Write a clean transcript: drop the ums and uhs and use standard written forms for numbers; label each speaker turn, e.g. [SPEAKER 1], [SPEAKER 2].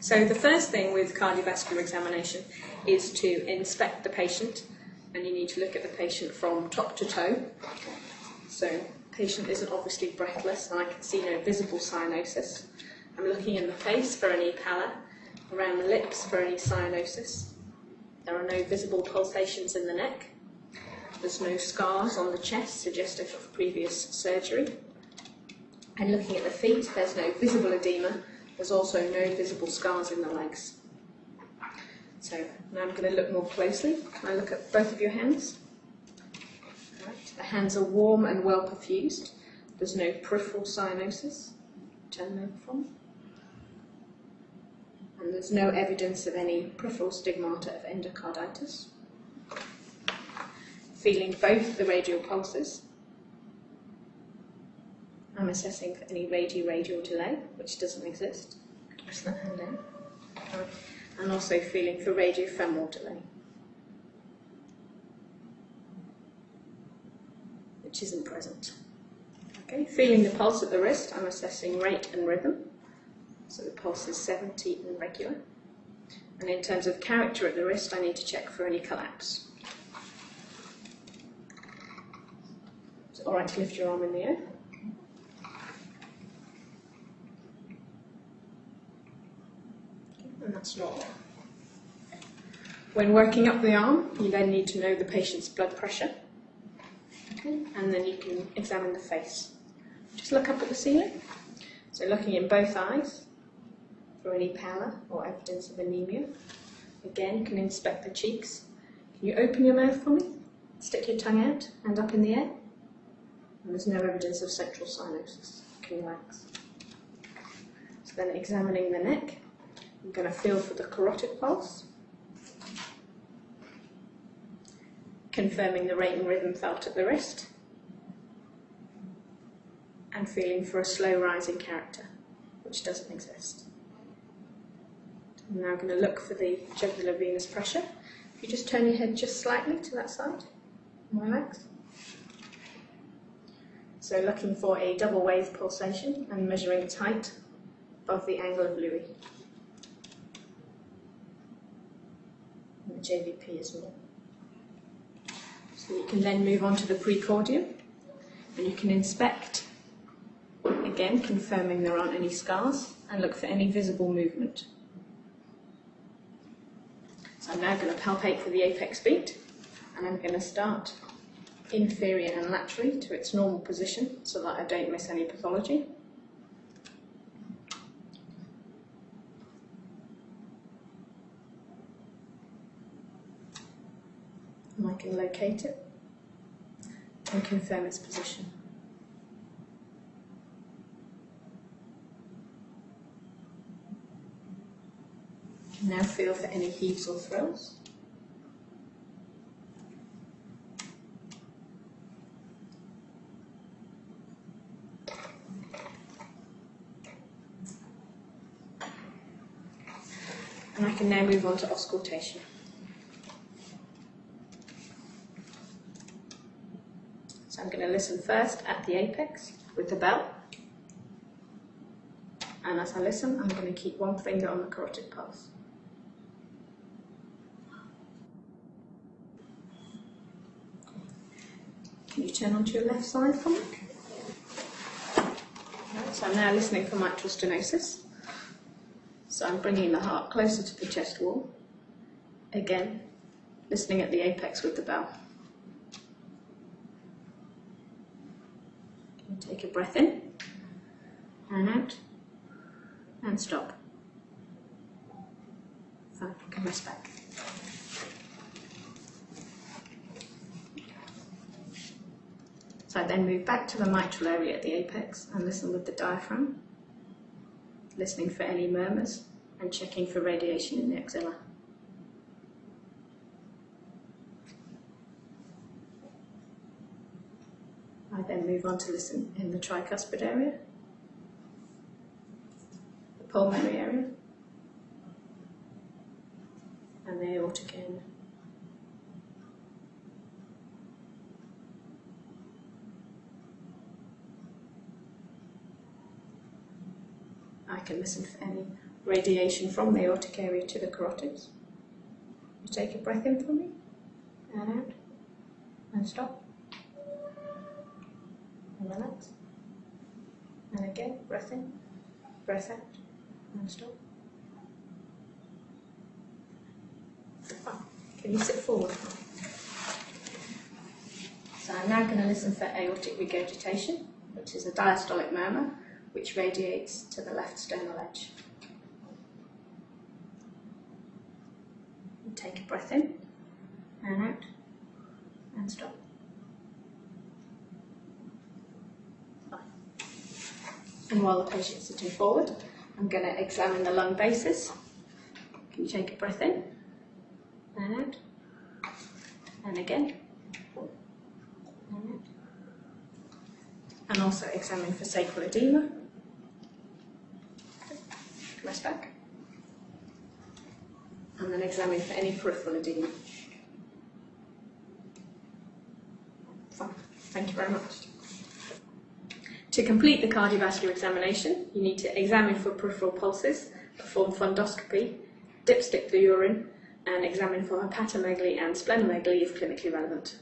[SPEAKER 1] So the first thing with cardiovascular examination is to inspect the patient, and you need to look at the patient from top to toe. So the patient isn't obviously breathless, and I can see no visible cyanosis. I'm looking in the face for any pallor, around the lips for any cyanosis. There are no visible pulsations in the neck. There's no scars on the chest suggestive of previous surgery. And looking at the feet, there's no visible edema. There's also no visible scars in the legs. So now I'm going to look more closely. Can I look at both of your hands? Right. The hands are warm and well perfused. There's no peripheral cyanosis. Turn them over from. And there's no evidence of any peripheral stigmata of endocarditis. Feeling both the radial pulses. I'm assessing for any radial delay, which doesn't exist. Press that hand in. And also feeling for radiofemoral delay, which isn't present. Okay, feeling the pulse at the wrist, I'm assessing rate and rhythm. So the pulse is 70 and regular. And in terms of character at the wrist, I need to check for any collapse. Is it all right to lift your arm in the air? And that's normal. When working up the arm, you then need to know the patient's blood pressure. Okay. And then you can examine the face. Just look up at the ceiling. So looking in both eyes for any pallor or evidence of anemia. Again, you can inspect the cheeks. Can you open your mouth for me? Stick your tongue out and up in the air. And there's no evidence of central cyanosis. You can relax. So then examining the neck. I'm going to feel for the carotid pulse, confirming the rate and rhythm felt at the wrist, and feeling for a slow rising character, which doesn't exist. I'm now going to look for the jugular venous pressure. If you just turn your head just slightly to that side, and relax. So looking for a double wave pulsation and measuring its height above the angle of Louis. The JVP as well. So you can then move on to the precordium, and you can inspect, again confirming there aren't any scars, and look for any visible movement. So I'm now going to palpate for the apex beat, and I'm going to start inferior and laterally to its normal position so that I don't miss any pathology. And I can locate it and confirm its position. Now feel for any heaves or thrills. And I can now move on to auscultation. So I'm going to listen first at the apex with the bell. And as I listen, I'm going to keep one finger on the carotid pulse. Can you turn onto your left side for me? Right, so I'm now listening for mitral stenosis. So I'm bringing the heart closer to the chest wall. Again, listening at the apex with the bell. Take a breath in, and out, and stop. Fine, you can rest back. So I then move back to the mitral area at the apex and listen with the diaphragm, listening for any murmurs and checking for radiation in the axilla. I then move on to listen in the tricuspid area, the pulmonary area, and the aortic area. I can listen for any radiation from the aortic area to the carotids. You take a breath in for me, and out, and stop, and relax, and again, breath in, breath out, and stop. Can you sit forward? So I'm now going to listen for aortic regurgitation, which is a diastolic murmur which radiates to the left sternal edge. You take a breath in, and out, and stop. And while the patient's sitting forward, I'm going to examine the lung bases. Can you take a breath in, and out, and again, and out. And also examine for sacral edema. Rest back. And then examine for any peripheral edema. Fine. Thank you very much. To complete the cardiovascular examination, you need to examine for peripheral pulses, perform fundoscopy, dipstick the urine, and examine for hepatomegaly and splenomegaly if clinically relevant.